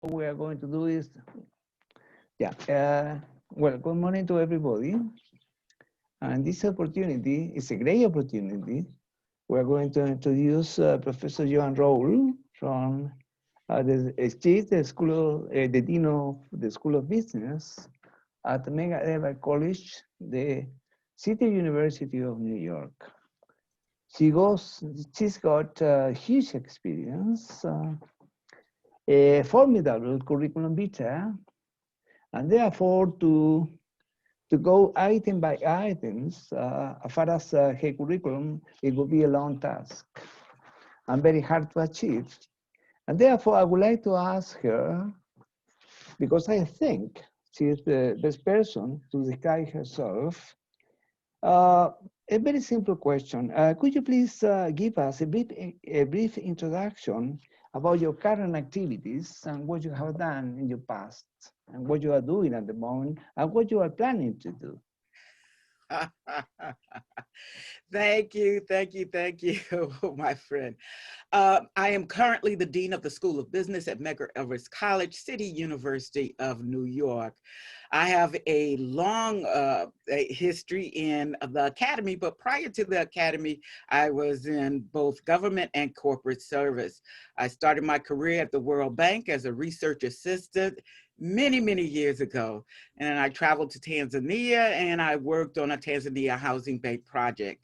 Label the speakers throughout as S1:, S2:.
S1: What we are going to do is, well, good morning to everybody. And this opportunity is a great opportunity. We're going to introduce Professor Joan Rolle from the School of, the Dean of the School of Business at Mega Eva College, the City University of New York. She's got huge experience, a formidable curriculum vitae, and therefore to go item by items, as far as her curriculum, it would be a long task and very hard to achieve. And therefore, I would like to ask her, because I think she is the best person to describe herself, a very simple question. Could you please give us a brief introduction about your current activities and what you have done in your past and what you are doing at the moment and what you are planning to do?
S2: Thank you, my friend. I am currently the Dean of the School of Business at Medgar Evers College, City University of New York. I have a long history in the academy, but prior to the academy, I was in both government and corporate service. I started my career at the World Bank as a research assistant many years ago. And I traveled to Tanzania and I worked on a Tanzania housing bank project.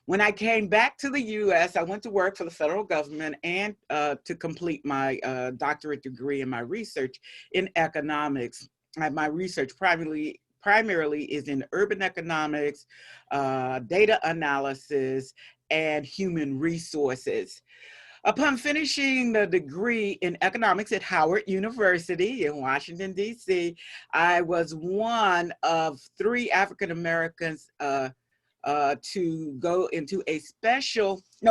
S2: When I came back to the US, I went to work for the federal government and to complete my doctorate degree in my research in economics. My research primarily is in urban economics, data analysis, and human resources. Upon finishing the degree in economics at Howard University in Washington, D.C., I was one of 3 African Americans to go into a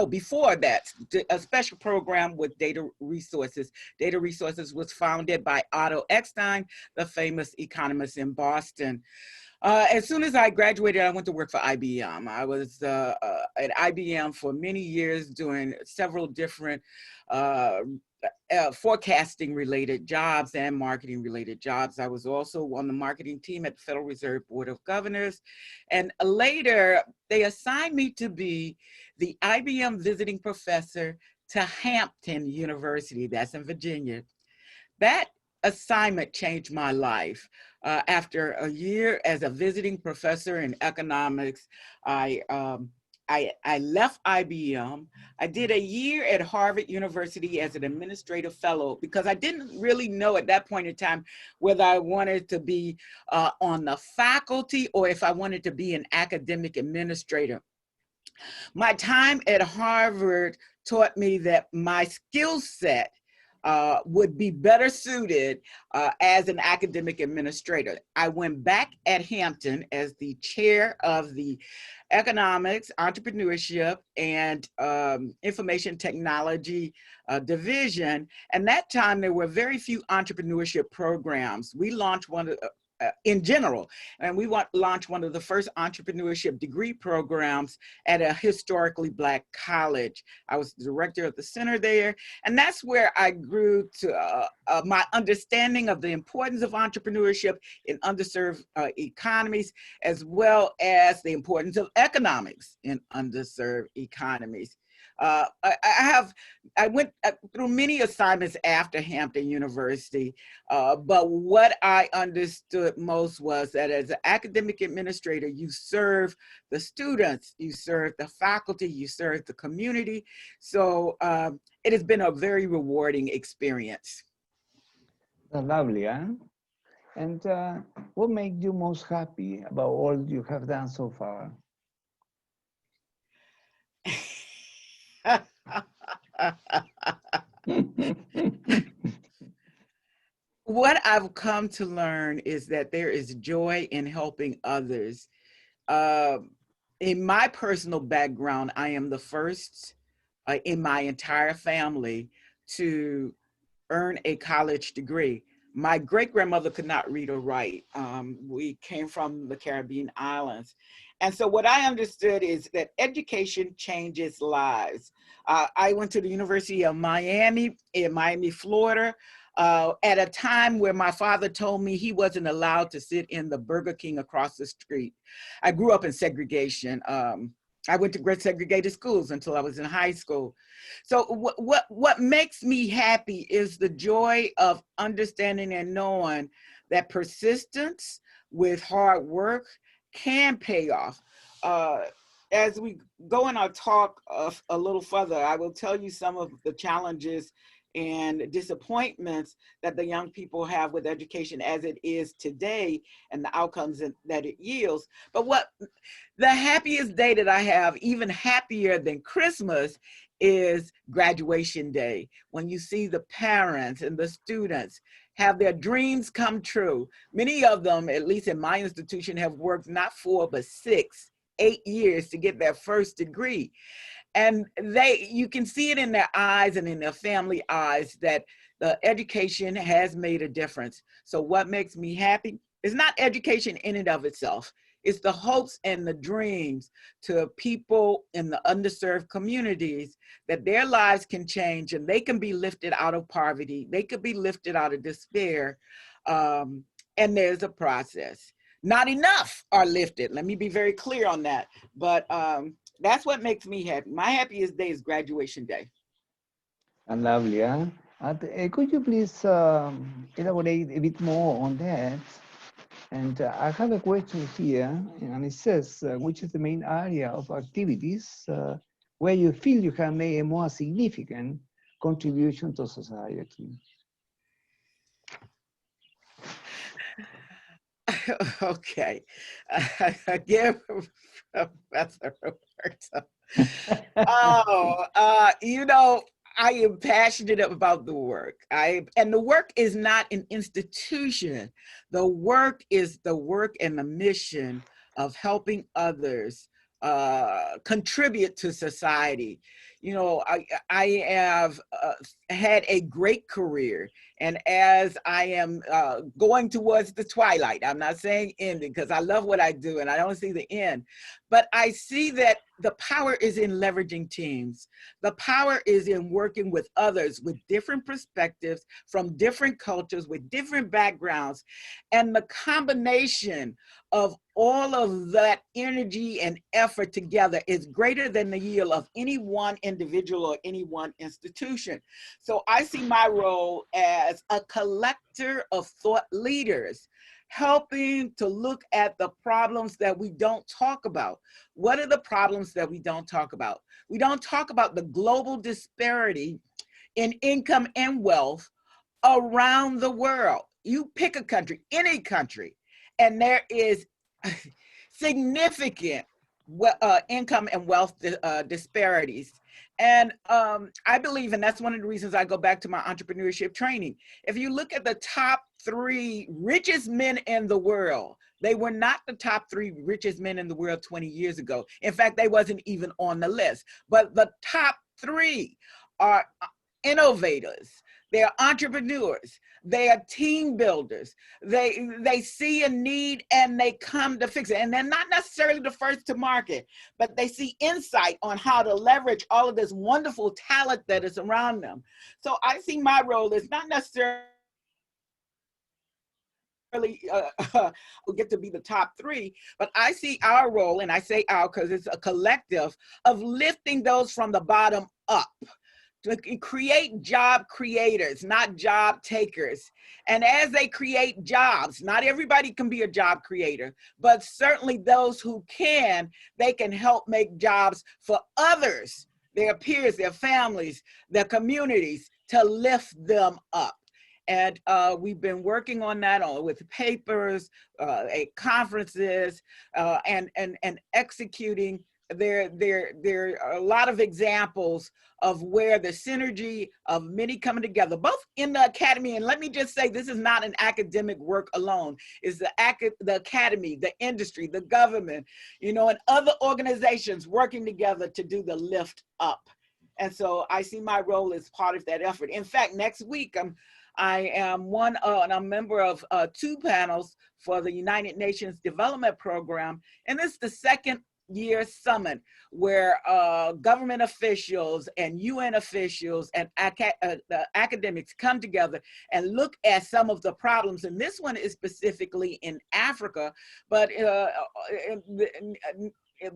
S2: before that, a special program with data resources. Data resources was founded by Otto Eckstein, the famous economist in Boston. As soon as I graduated, I went to work for IBM. I was at IBM for many years doing several different forecasting related jobs and marketing related jobs. I was also on the marketing team at the Federal Reserve Board of Governors. And later they assigned me to be the IBM visiting professor to Hampton University, that's in Virginia. That assignment changed my life. After a year as a visiting professor in economics, I left IBM. I did a year at Harvard University as an administrative fellow because I didn't really know at that point in time whether I wanted to be on the faculty or if I wanted to be an academic administrator. My time at Harvard taught me that my skill set would be better suited as an academic administrator. I went back at Hampton as the chair of the economics, entrepreneurship, and information technology division. And that time there were very few entrepreneurship programs. We launched one of in general. And we launched one of the first entrepreneurship degree programs at a historically Black college. I was the director of the center there. And that's where I grew to my understanding of the importance of entrepreneurship in underserved economies, as well as the importance of economics in underserved economies. I went through many assignments after Hampton University, but what I understood most was that as an academic administrator, you serve the students, you serve the faculty, you serve the community. So it has been a very rewarding experience.
S1: Lovely, huh? And what makes you most happy about all you have done so far?
S2: What I've come to learn is that there is joy in helping others. In my personal background, I am the first in my entire family to earn a college degree. My great-grandmother could not read or write. We came from the Caribbean islands. And so what I understood is that education changes lives. I went to the University of Miami in Miami, Florida. at a time where my father told me he wasn't allowed to sit in the Burger King across the street. I grew up in segregation. I went to great segregated schools until I was in high school. So what makes me happy is the joy of understanding and knowing that persistence with hard work can pay off. As we go in our talk a little further, I will tell you some of the challenges and disappointments that the young people have with education as it is today and the outcomes that it yields. But what the happiest day that I have, even happier than Christmas, is graduation day, when you see the parents and the students have their dreams come true. Many of them, at least in my institution, have worked not 4, but 6, 8 years to get their first degree. And you can see it in their eyes and in their family eyes that the education has made a difference. So what makes me happy is not education in and of itself. It's the hopes and the dreams to people in the underserved communities that their lives can change and they can be lifted out of poverty. They could be lifted out of despair. And there's a process. Not enough are lifted. Let me be very clear on that. But that's what makes me happy. My happiest day is graduation day.
S1: And lovely, huh? Could you please elaborate a bit more on that? And I have a question here, and it says, which is the main area of activities where you feel you have made a more significant contribution to society?
S2: Okay. Again, Professor Roberto. You know, I am passionate about the work. And the work is not an institution. The work is the work and the mission of helping others contribute to society. You know, I have had a great career, and as I am going towards the twilight, I'm not saying ending because I love what I do and I don't see the end, but I see that the power is in leveraging teams. The power is in working with others with different perspectives, from different cultures, with different backgrounds, and the combination of all of that energy and effort together is greater than the yield of any one individual or any one institution. So I see my role as a collector of thought leaders, helping to look at the problems that we don't talk about. What are the problems that we don't talk about? We don't talk about the global disparity in income and wealth around the world. You pick a country, any country, and there is significant income and wealth disparities. And I believe, and that's one of the reasons I go back to my entrepreneurship training. If you look at the top 3 richest men in the world, they were not the top 3 richest men in the world 20 years ago. In fact, they wasn't even on the list. But the top 3 are innovators. They are entrepreneurs. They are team builders. They see a need and they come to fix it. And they're not necessarily the first to market, but they see insight on how to leverage all of this wonderful talent that is around them. So I see my role as not necessarily get to be the top 3, but I see our role, and I say our because it's a collective, of lifting those from the bottom up, to create job creators, not job takers. And as they create jobs, not everybody can be a job creator, but certainly those who can, they can help make jobs for others, their peers, their families, their communities, to lift them up. And we've been working on that with papers, conferences, and executing. There are a lot of examples of where the synergy of many coming together, both in the academy, and let me just say, this is not an academic work alone. It's the academy, the industry, the government, you know, and other organizations working together to do the lift up. And so I see my role as part of that effort. In fact, next week, I am and I'm a member of 2 panels for the United Nations Development Program, and this is the second year summit where government officials and UN officials and the academics come together and look at some of the problems. And this one is specifically in Africa, but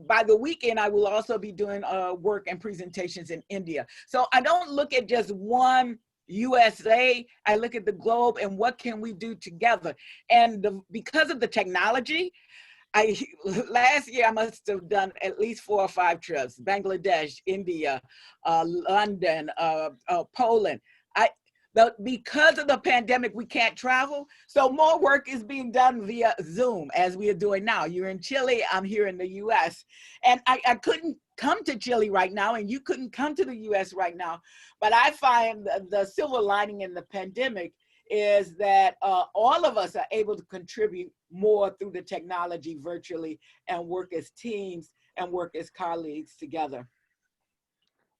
S2: by the weekend, I will also be doing work and presentations in India. So I don't look at just one USA, I look at the globe and what can we do together. And because of the technology, last year I must have done at least 4 or 5 trips: Bangladesh, India, London, Poland. Because of the pandemic, we can't travel. So more work is being done via Zoom, as we are doing now. You're in Chile, I'm here in the US. And I couldn't come to Chile right now, and you couldn't come to the US right now. But I find the silver lining in the pandemic is that all of us are able to contribute more through the technology virtually and work as teams and work as colleagues together.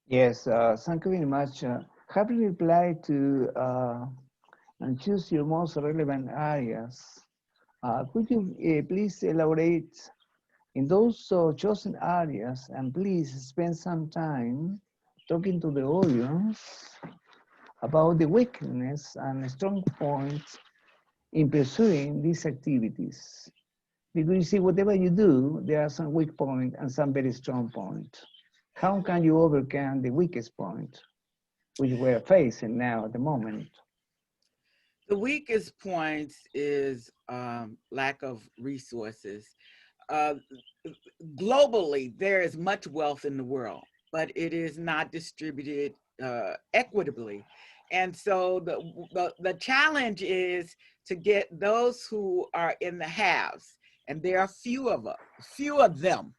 S1: Yes, thank you very much. Have you replied to and choose your most relevant areas? Could you please elaborate in those chosen areas, and please spend some time talking to the audience about the weakness and strong points in pursuing these activities. Because you see, whatever you do, there are some weak points and some very strong points. How can you overcome the weakest point, which we're facing now at the moment?
S2: The weakest point is lack of resources. Globally, there is much wealth in the world, but it is not distributed equitably. And so the challenge is to get those who are in the haves, and there are few of them,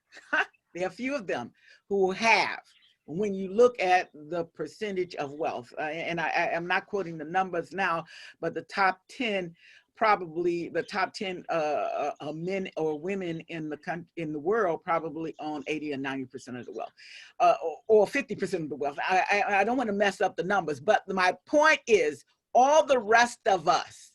S2: there are few of them who have, when you look at the percentage of wealth, and I'm not quoting the numbers now, but the top 10, probably the top 10 men or women in the world probably own 80 or 90% of the wealth, or 50% of the wealth. I don't want to mess up the numbers, but my point is all the rest of us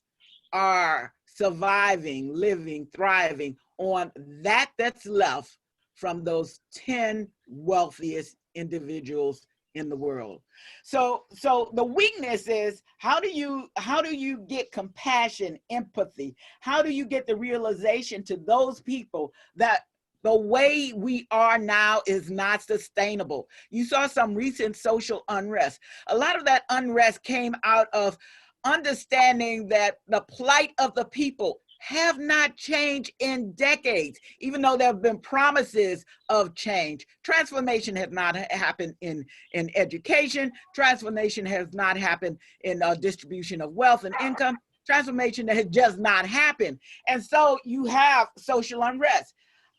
S2: are surviving, living, thriving on that's left from those 10 wealthiest individuals in the world. So the weakness is how do you get compassion, empathy? How do you get the realization to those people that the way we are now is not sustainable? You saw some recent social unrest. A lot of that unrest came out of understanding that the plight of the people have not changed in decades, even though there have been promises of change. Transformation has not happened in education. Transformation has not happened in distribution of wealth and income. Transformation has just not happened. And so you have social unrest.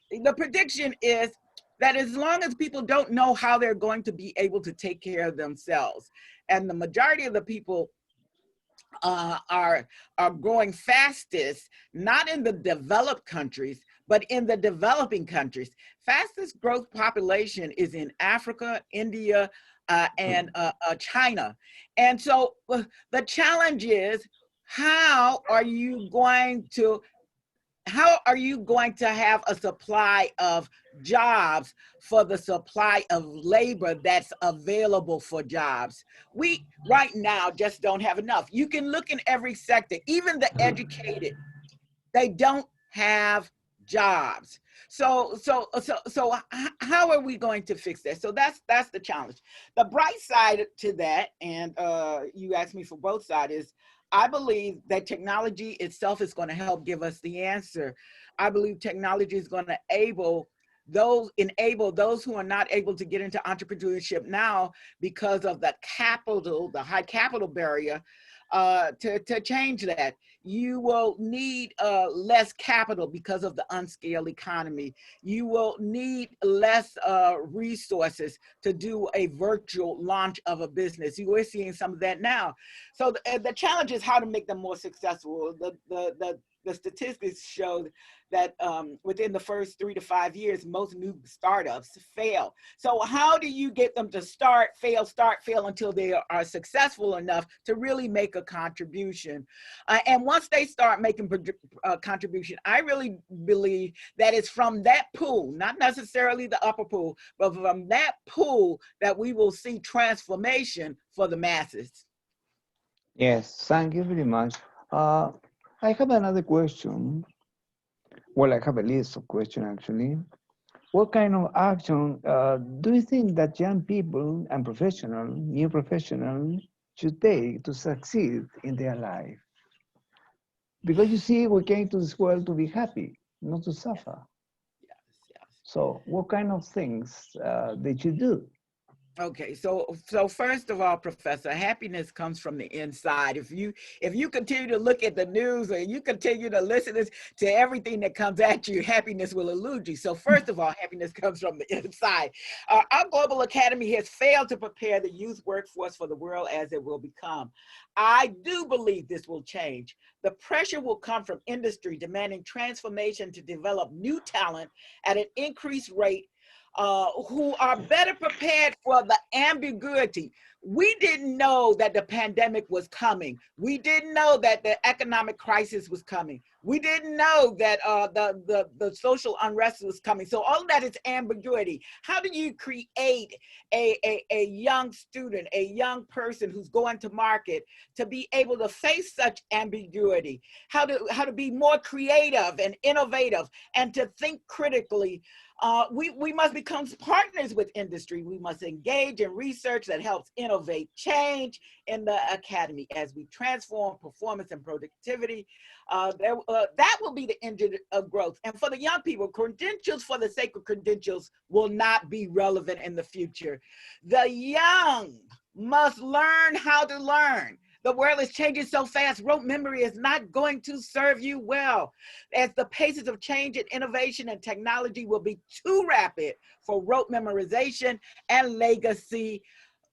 S2: The prediction is that as long as people don't know how they're going to be able to take care of themselves, and the majority of the people are growing fastest, not in the developed countries, but in the developing countries. Fastest growth population is in Africa, India, and China. And so the challenge is, how are you going to have a supply of jobs for the supply of labor that's available for jobs? We right now just don't have enough. You can look in every sector, even the educated, they don't have jobs. So how are we going to fix that? So that's the challenge. The bright side to that, and you asked me for both sides, is I believe that technology itself is going to help give us the answer. I believe technology is going to enable those who are not able to get into entrepreneurship now because of the high capital barrier, to change that. You will need less capital because of the unscaled economy. You will need less resources to do a virtual launch of a business. You are seeing some of that now. So the challenge is how to make them more successful. the statistics show that within the first 3 to 5 years, most new startups fail. So how do you get them to start, fail, until they are successful enough to really make a contribution? And once they start making a contribution, I really believe that it's from that pool, not necessarily the upper pool, but from that pool that we will see transformation for the masses.
S1: Yes, thank you very much. I have another question. Well, I have a list of questions actually. What kind of action do you think that young people and new professionals should take to succeed in their life? Because you see, we came to this world to be happy, not to suffer.
S2: Yes, yes.
S1: So what kind of things they should do?
S2: Okay, so first of all, Professor, happiness comes from the inside. If you continue to look at the news or you continue to listen to everything that comes at you, happiness will elude you. So first of all, happiness comes from the inside. Our Global Academy has failed to prepare the youth workforce for the world as it will become. I do believe this will change. The pressure will come from industry demanding transformation to develop new talent at an increased rate, who are better prepared for the ambiguity. We didn't know that the pandemic was coming. We didn't know that the economic crisis was coming. We didn't know that the social unrest was coming. So all of that is ambiguity. How do you create a young student, a young person who's going to market to be able to face such ambiguity? How to be more creative and innovative and to think critically? We must become partners with industry. We must engage in research that helps innovate change in the academy as we transform performance and productivity. That will be the engine of growth. And for the young people, credentials for the sake of credentials will not be relevant in the future. The young must learn how to learn. The world is changing so fast, rote memory is not going to serve you well, as the paces of change and innovation and technology will be too rapid for rote memorization and legacy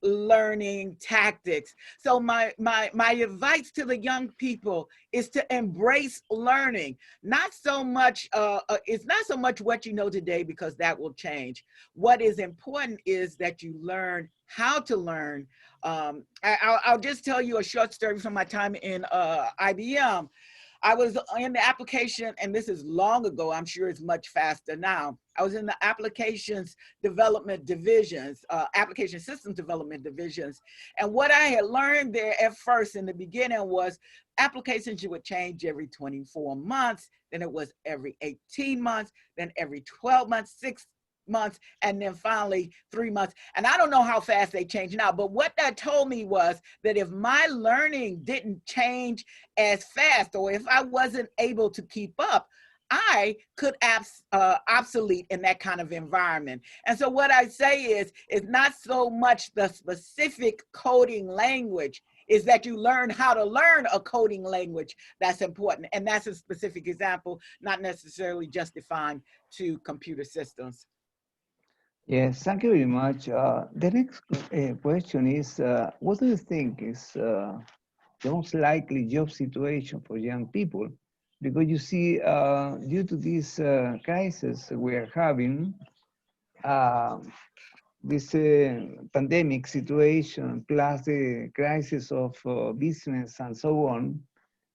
S2: learning tactics. So my advice to the young people is to embrace learning. Not so much, it's not so much what you know today, because that will change. What is important is that you learn how to learn. I'll just tell you a short story from my time in IBM. I was in the application, and this is long ago, I'm sure it's much faster now. I was in the applications development divisions, application systems development divisions. And what I had learned there at first in the beginning was applications would change every 24 months, then it was every 18 months, then every 12 months, 6 months, and then finally 3 months. And I don't know how fast they change now, but what that told me was that if my learning didn't change as fast, or if I wasn't able to keep up, I could obsolete in that kind of environment. And so what I say is not so much the specific coding language, is that you learn how to learn a coding language that's important. And that's a specific example, not necessarily just defined to computer systems.
S1: Yes, thank you very much. The next question is, what do you think is the most likely job situation for young people? Because you see, due to this crisis we're having, this pandemic situation, plus the crisis of business and so on,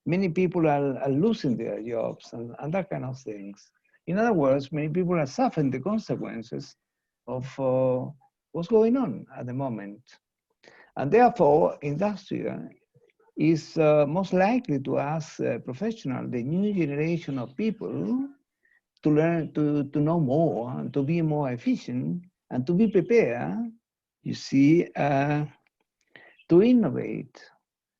S1: many people are losing their jobs and that kind of things. In other words, many people are suffering the consequences of what's going on at the moment. And therefore, industry is most likely to ask professional, the new generation of people, to learn, to know more, and to be more efficient, and to be prepared, you see, to innovate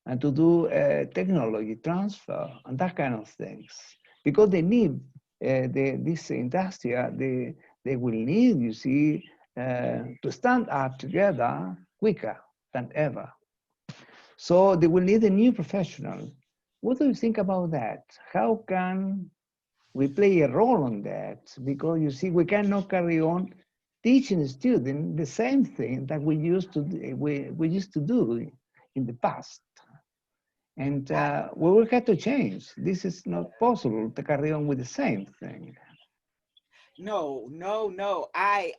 S1: and to do technology transfer and that kind of things. Because they need this industry, they will need, you see, to stand up together quicker than ever. So they will need a new professional. What do you think about that? How can we play a role on that? Because you see, we cannot carry on teaching students the same thing that we used to do in the past. And we will have to change. This is not possible to carry on with the same thing.
S2: No, no, no. I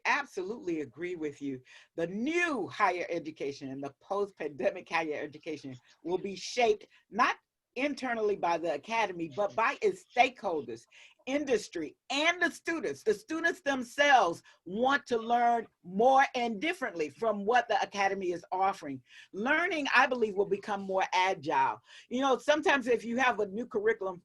S2: absolutely agree with you. The new higher education and the post-pandemic higher education will be shaped not internally by the academy, but by its stakeholders, industry, and the students. The students themselves want to learn more and differently from what the academy is offering. Learning, I believe, will become more agile. You know, sometimes if you have a new curriculum,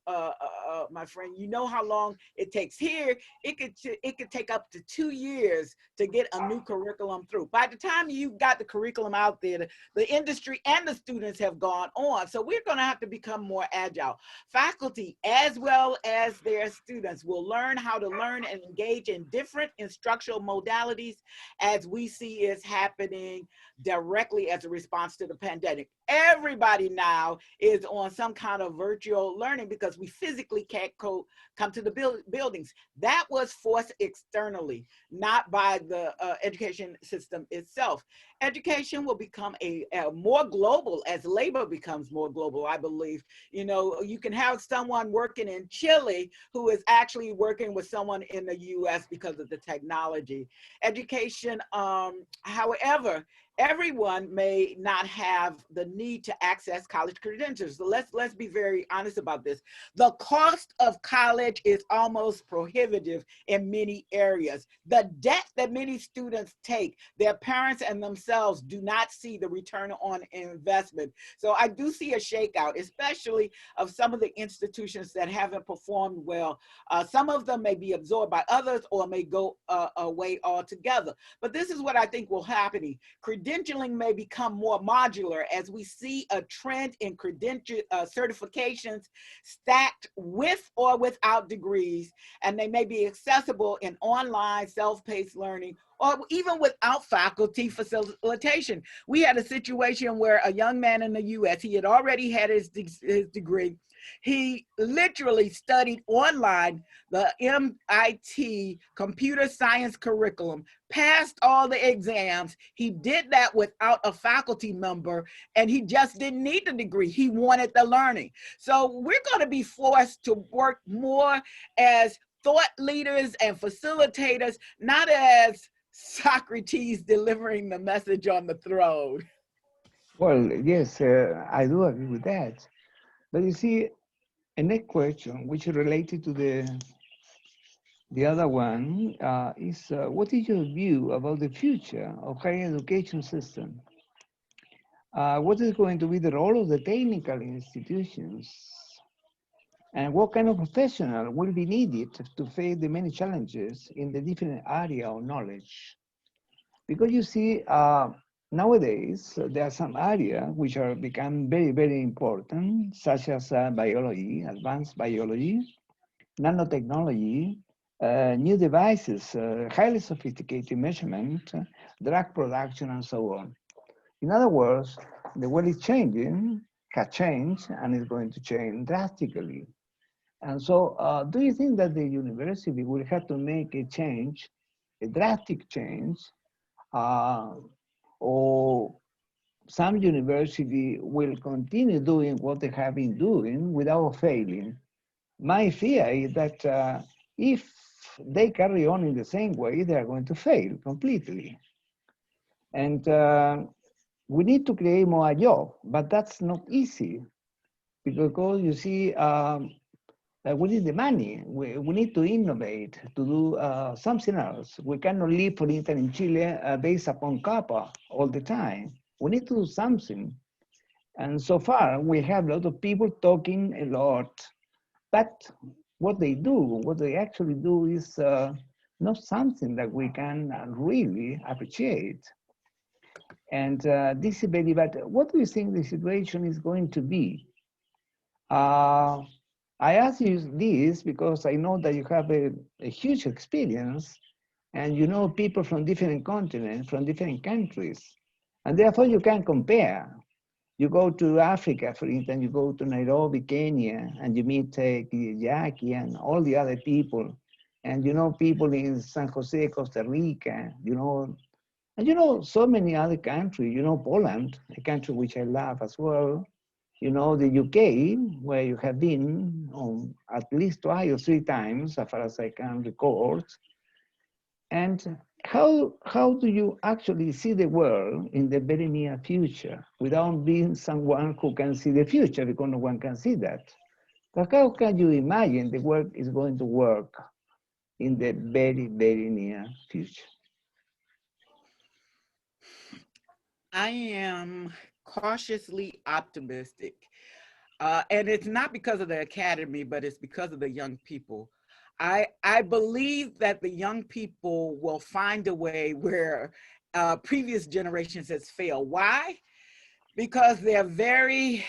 S2: my friend, you know how long it takes. Here it could take up to 2 years to get a new curriculum through. By the time you got the curriculum out there, the industry and the students have gone on. So we're going to have to become more agile. Faculty, as well as their students, will learn how to learn and engage in different instructional modalities, as we see is happening directly as a response to the pandemic. Everybody now is on some kind of virtual learning because we physically can't come to the buildings. That was forced externally, not by the education system itself. Education will become a more global as labor becomes more global, I believe. You know, you can have someone working in Chile who is actually working with someone in the US because of the technology. Education, however, everyone may not have the need to access college credentials. So let's be very honest about this. The cost of college is almost prohibitive in many areas. The debt that many students take, their parents and themselves do not see the return on investment. So I do see a shakeout, especially of some of the institutions that haven't performed well. Some of them may be absorbed by others or may go away altogether. But this is what I think will happen. Credentialing may become more modular as we see a trend in credential certifications stacked with or without degrees, and they may be accessible in online self-paced learning or even without faculty facilitation. We had a situation where a young man in the US, he had already had his degree. He literally studied online the MIT computer science curriculum, passed all the exams. He did that without a faculty member, and he just didn't need the degree. He wanted the learning. So we're going to be forced to work more as thought leaders and facilitators, not as Socrates delivering the message on the throne.
S1: Well, yes, I do agree with that. But you see, a next question, which is related to the other one, is what is your view about the future of higher education system? What is going to be the role of the technical institutions? And what kind of professional will be needed to face the many challenges in the different area of knowledge? Because you see, nowadays, there are some areas which are become very, very important, such as biology, advanced biology, nanotechnology, new devices, highly sophisticated measurement, drug production, and so on. In other words, the world is changing, has changed, and is going to change drastically. And so, do you think that the university will have to make a change, a drastic change, uh, or some university will continue doing what they have been doing without failing? My fear is that if they carry on in the same way, they are going to fail completely. And we need to create more jobs, but that's not easy because you see, we need the money. We need to innovate to do something else. We cannot live, for instance, in Chile based upon copper all the time. We need to do something. And so far, we have a lot of people talking a lot, but what they actually do is not something that we can really appreciate. And this is very bad. What do you think the situation is going to be? Uh, I ask you this because I know that you have a huge experience and you know people from different continents, from different countries. And therefore you can compare. You go to Africa, for instance, you go to Nairobi, Kenya, and you meet Jackie and all the other people. And you know people in San Jose, Costa Rica, you know, and you know so many other countries, you know Poland, a country which I love as well. You know, the UK, where you have been at least 2 or 3 times, as far as I can record. And how do you actually see the world in the very near future without being someone who can see the future, because no one can see that? But how can you imagine the world is going to work in the very, very near future?
S2: I am cautiously optimistic. And it's not because of the academy, but it's because of the young people. I believe that the young people will find a way where previous generations has failed. Why? Because their very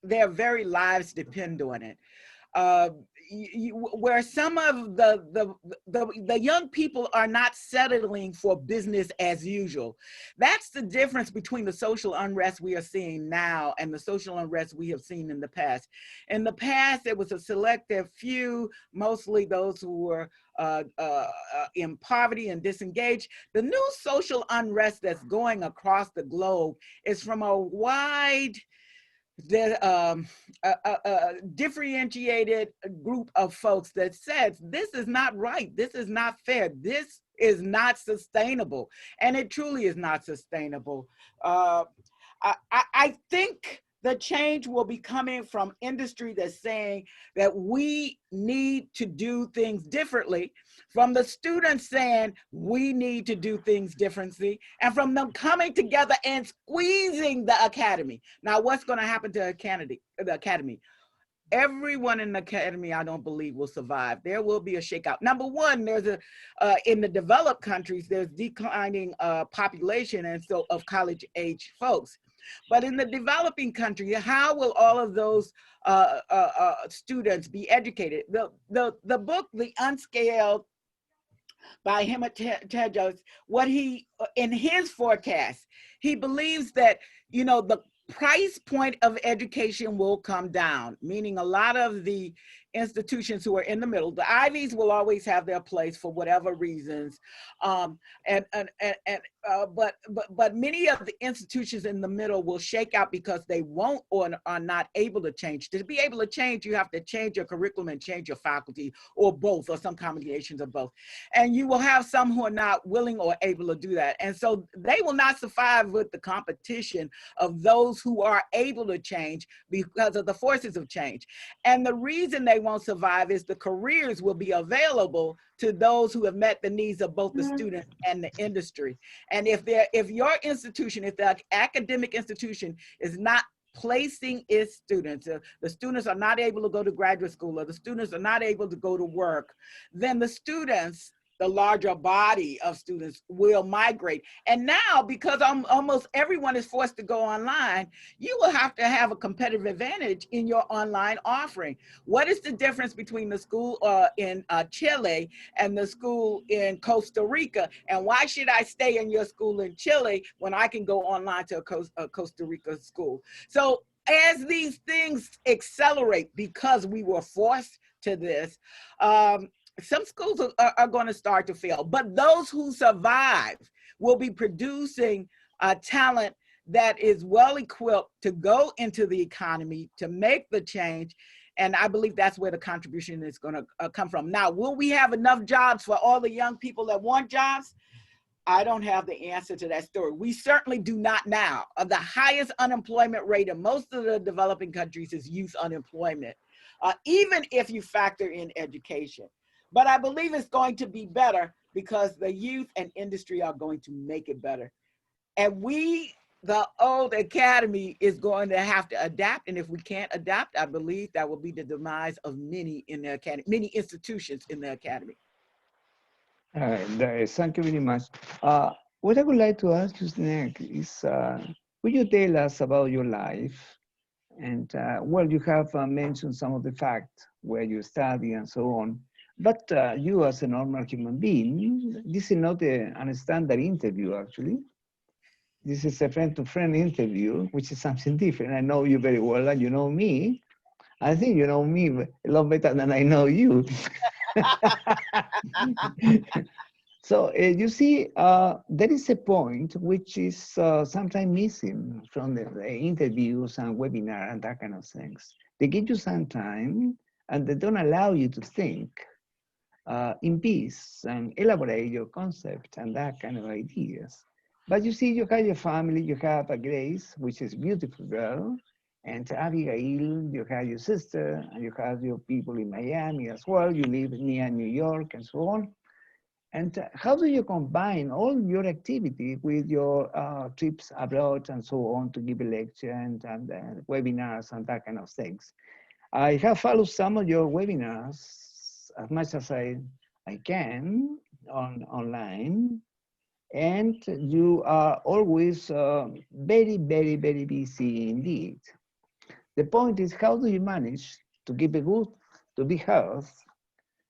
S2: lives depend on it. Uh, where some of the young people are not settling for business as usual. That's the difference between the social unrest we are seeing now and the social unrest we have seen in the past. In the past, it was a selective few, mostly those who were in poverty and disengaged. The new social unrest that's going across the globe is from a wide the differentiated group of folks that says this is not right, this is not fair, this is not sustainable, and it truly is not sustainable. I think the change will be coming from industry that's saying that we need to do things differently, from the students saying we need to do things differently, and from them coming together and squeezing the academy. Now, what's going to happen to the academy? Everyone in the academy, I don't believe, will survive. There will be a shakeout. Number one, there's in the developed countries, there's declining population and so of college age folks. But in the developing country, how will all of those students be educated? The book, The Unscaled, by Tedros, what he, in his forecast, he believes that, you know, the price point of education will come down, meaning a lot of the institutions who are in the middle, the Ivies will always have their place for whatever reasons, but many of the institutions in the middle will shake out because they won't or are not able to change. To be able to change, you have to change your curriculum and change your faculty, or both, or some combinations of both. And you will have some who are not willing or able to do that. And so they will not survive with the competition of those who are able to change because of the forces of change. And the reason they won't survive is the careers will be available to those who have met the needs of both the student and the industry. And if your institution, if the academic institution is not placing its students, the students are not able to go to graduate school, or the students are not able to go to work, then the students, the larger body of students, will migrate. And now, because almost everyone is forced to go online, you will have to have a competitive advantage in your online offering. What is the difference between the school in Chile and the school in Costa Rica? And why should I stay in your school in Chile when I can go online to a Costa Rica school? So as these things accelerate, because we were forced to this, some schools are going to start to fail, but those who survive will be producing talent that is well equipped to go into the economy, to make the change. And I believe that's where the contribution is going to come from. Now, will we have enough jobs for all the young people that want jobs? I don't have the answer to that story. We certainly do not now. The highest unemployment rate in most of the developing countries is youth unemployment, even if you factor in education. But I believe it's going to be better because the youth and industry are going to make it better. And we, the old academy, is going to have to adapt. And if we can't adapt, I believe that will be the demise of many in the academy, many institutions in the academy.
S1: Thank you very much. What I would like to ask you next is, would you tell us about your life? And well, you have mentioned some of the facts where you study and so on. But you, as a normal human being, this is not a standard interview, actually. This is a friend-to-friend interview, which is something different. I know you very well, and you know me. I think you know me a lot better than I know you. So you see, there is a point which is sometimes missing from the interviews and webinar and that kind of things. They give you some time and they don't allow you to think in peace and elaborate your concept and that kind of ideas. But you see, you have your family, you have a Grace, which is a beautiful girl, and Abigail, you have your sister, and you have your people in Miami as well. You live near New York and so on. And how do you combine all your activity with your trips abroad and so on to give a lecture and webinars and that kind of things? I have followed some of your webinars as much as I can online. And you are always very, very, very busy indeed. The point is, how do you manage to keep a good, to be healthy,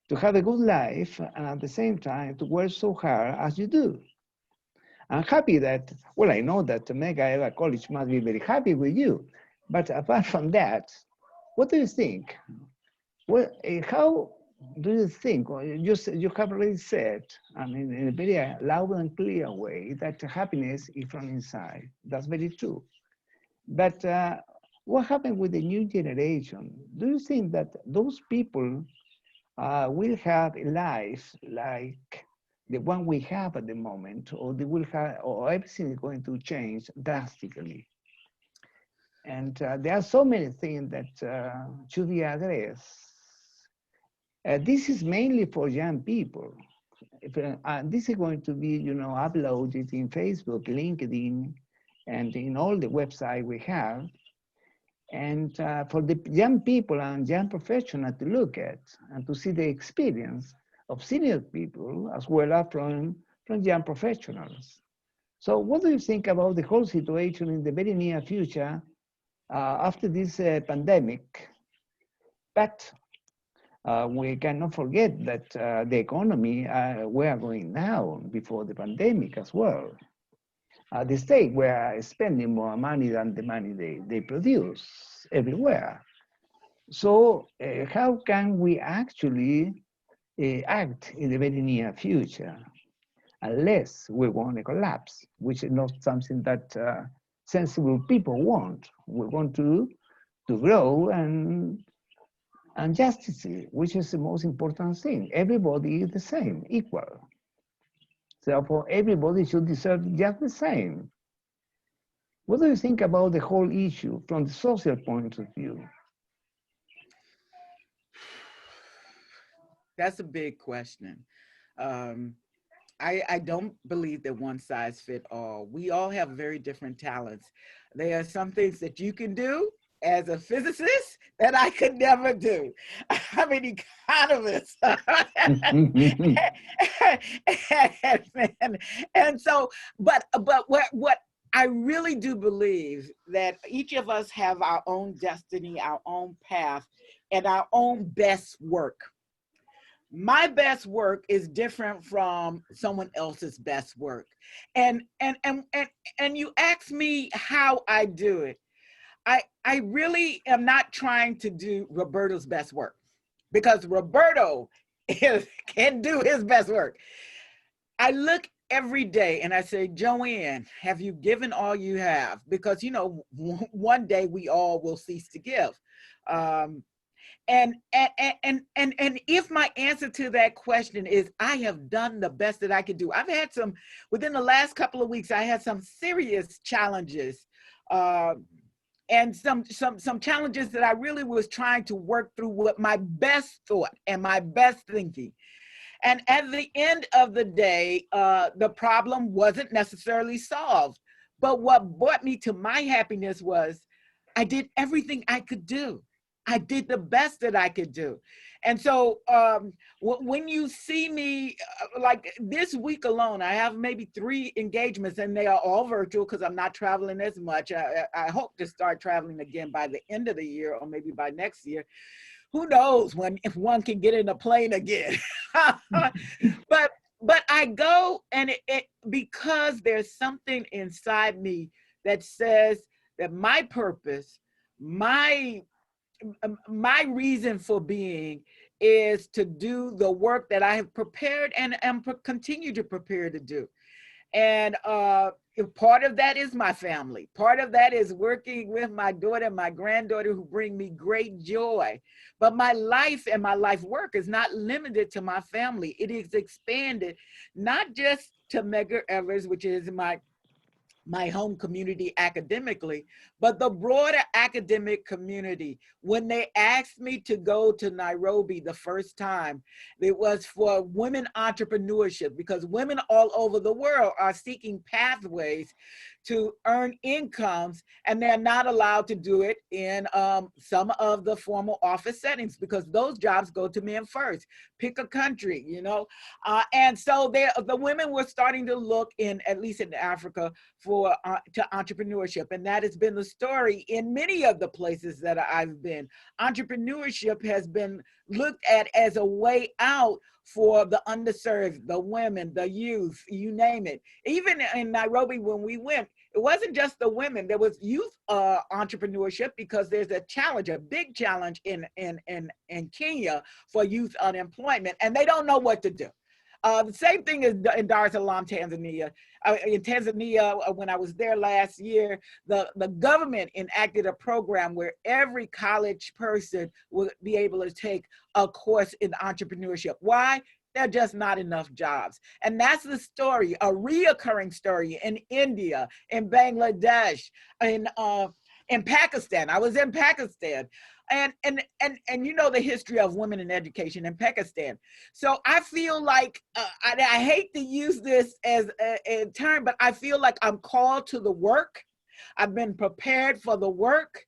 S1: to have a good life, and at the same time to work so hard as you do? I'm happy that, well, I know that Mega Eva College must be very happy with you. But apart from that, what do you think? Well, how do you think? Well, you have already said, I mean, in a very loud and clear way, that happiness is from inside. That's very true. But what happened with the new generation? Do you think that those people will have a life like the one we have at the moment, or they will have, or everything is going to change drastically? And there are so many things that should be addressed. This is mainly for young people. If, this is going to be, uploaded in Facebook, LinkedIn, and in all the websites we have. And for the young people and young professionals to look at and to see the experience of senior people as well as from young professionals. So what do you think about the whole situation in the very near future after this pandemic? But we cannot forget that the economy we are going down before the pandemic as well. The state were spending more money than the money they produce everywhere. So how can we actually act in the very near future unless we want a collapse, which is not something that sensible people want. We want to grow and justice, which is the most important thing. Everybody is the same, equal. Therefore, everybody should deserve just the same. What do you think about the whole issue from the social point of view?
S2: That's a big question. Um, I don't believe that one size fit all. We all have very different talents. There are some things that you can do as a physicist that I could never do. I'm an economist. and so, but what I really do believe that each of us have our own destiny, our own path, and our own best work. My best work is different from someone else's best work. And you ask me how I do it. I really am not trying to do Roberto's best work, because Roberto can do his best work. I look every day and I say, Joanne, have you given all you have? Because, one day we all will cease to give. And if my answer to that question is I have done the best that I could do. I've had some, within the last couple of weeks, I had some serious challenges, and some challenges that I really was trying to work through with my best thought and my best thinking. And at the end of the day, the problem wasn't necessarily solved. But what brought me to my happiness was I did everything I could do. I did the best that I could do. And so when you see me, like this week alone, I have maybe 3 engagements, and they are all virtual because I'm not traveling as much. I hope to start traveling again by the end of the year, or maybe by next year. Who knows if one can get in a plane again. but I go, and it because there's something inside me that says that my purpose, my reason for being is to do the work that I have prepared and continue to prepare to do. And part of that is my family. Part of that is working with my daughter and my granddaughter, who bring me great joy. But my life and my life work is not limited to my family. It is expanded, not just to Medgar Evers, which is my home community academically, but the broader academic community. When they asked me to go to Nairobi the first time, it was for women entrepreneurship, because women all over the world are seeking pathways to earn incomes, and they're not allowed to do it in some of the formal office settings, because those jobs go to men first. Pick a country, you know. And so the women were starting to look in, at least in Africa, for to entrepreneurship. And that has been the story in many of the places that I've been. Entrepreneurship has been looked at as a way out for the underserved, the women, the youth, you name it. Even in Nairobi, when we went, it wasn't just the women. There was youth entrepreneurship, because there's a challenge, a big challenge in Kenya for youth unemployment, and they don't know what to do. The same thing is in Dar es Salaam, Tanzania. In Tanzania, when I was there last year, the government enacted a program where every college person would be able to take a course in entrepreneurship. Why? There are just not enough jobs. And that's the story, a reoccurring story in India, in Bangladesh, in Pakistan. I was in Pakistan. And you know the history of women in education in Pakistan. So I feel like, I hate to use this as a term, but I feel like I'm called to the work. I've been prepared for the work.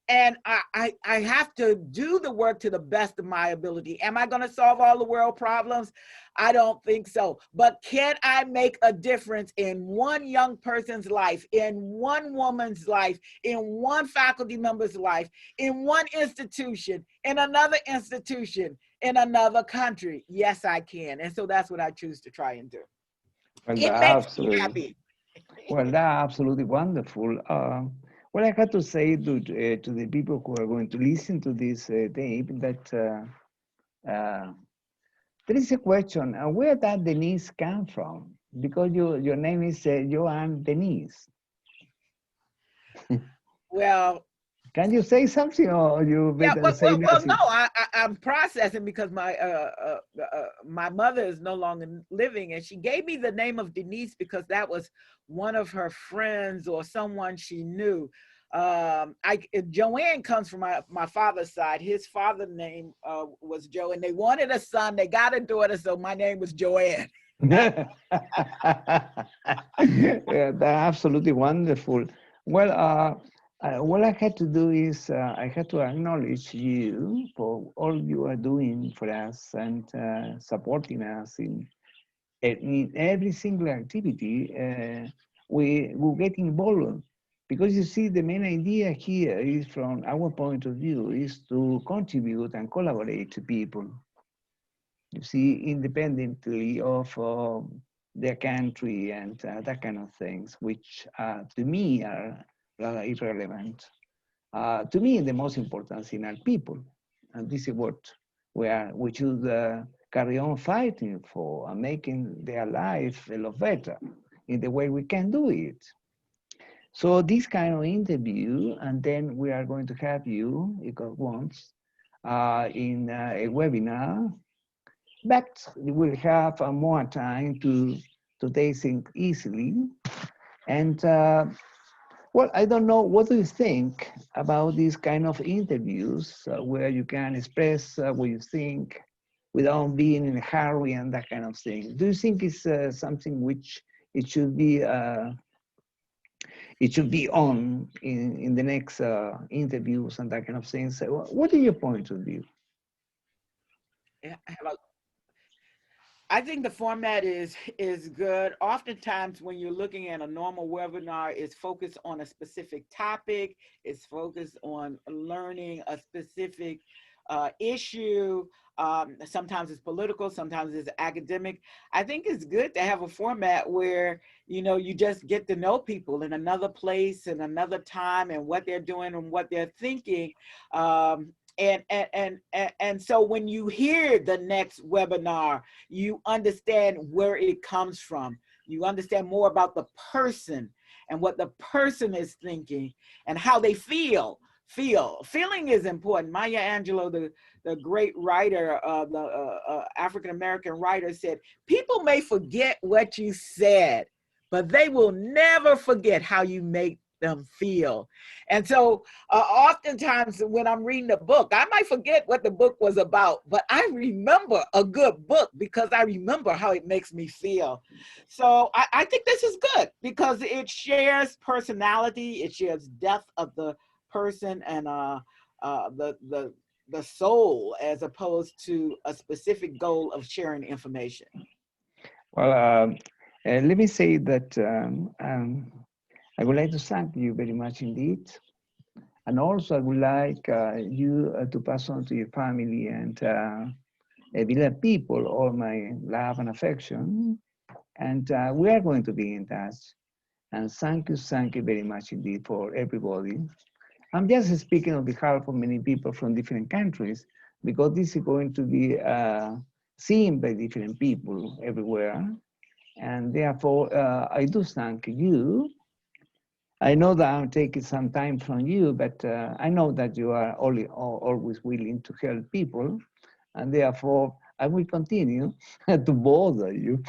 S2: And I have to do the work to the best of my ability. Am I going to solve all the world problems? I don't think so. But can I make a difference in one young person's life, in one woman's life, in one faculty member's life, in one institution, in another institution, in another country? Yes, I can. And so that's what I choose to try and do.
S1: Well,
S2: It
S1: that's
S2: makes me
S1: absolutely,
S2: happy.
S1: well, that's absolutely wonderful. Well, I have to say to the people who are going to listen to this tape that there is a question: where did Denise come from? Because your name is Joanne Denise.
S2: Well,
S1: Can you say something, or you
S2: yeah,
S1: better say
S2: no,
S1: nothing?
S2: I'm processing, because my mother is no longer living, and she gave me the name of Denise because that was one of her friends or someone she knew. Joanne comes from my father's side. His father's name was Joe, and they wanted a son. They got a daughter, so my name was Joanne.
S1: Yeah, that's absolutely wonderful. Well, what I had to do is I had to acknowledge you for all you are doing for us and supporting us in every single activity we get involved. Because you see, the main idea here is, from our point of view, is to contribute and collaborate to people. You see, independently of their country and that kind of things, which to me are rather irrelevant. To me, the most important thing are people, and this is what we should carry on fighting for, and making their life a lot better in the way we can do it. So this kind of interview, and then we are going to have you, if God wants, in a webinar, but we'll have more time to take things easily. And well, I don't know, what do you think about these kind of interviews where you can express what you think without being in a hurry and that kind of thing? Do you think it's something which it should be on in the next interviews and that kind of thing? So what is your point of view?
S2: I think the format is good. Oftentimes, when you're looking at a normal webinar, it's focused on a specific topic. It's focused on learning a specific issue. Sometimes it's political, sometimes it's academic. I think it's good to have a format where, you know, you just get to know people in another place and another time, and what they're doing and what they're thinking. and so when you hear the next webinar, you understand where it comes from. You understand more about the person and what the person is thinking and how they feeling is important. Maya Angelou, the great writer, the African-American writer, said, people may forget what you said, but they will never forget how you make them feel. And so oftentimes when I'm reading a book, I might forget what the book was about, but I remember a good book because I remember how it makes me feel. So I think this is good because it shares personality, it shares depth of the person and the soul, as opposed to a specific goal of sharing information.
S1: Well, let me say that I would like to thank you very much indeed. And also, I would like you to pass on to your family and beloved people all my love and affection. And we are going to be in touch. And thank you very much indeed for everybody. I'm just speaking on behalf of many people from different countries because this is going to be seen by different people everywhere. And therefore, I do thank you. I know that I'm taking some time from you, but I know that you are always willing to help people. And therefore, I will continue to bother you.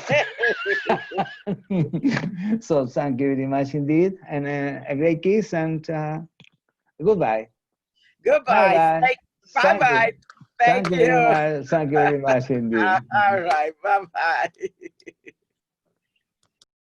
S1: So thank you very much indeed. And a great kiss and goodbye.
S2: Goodbye.
S1: Bye-bye. Thank you.
S2: Bye-bye. Thank
S1: Thank you very
S2: you.
S1: much. Thank you very much indeed.
S2: All right. Bye-bye.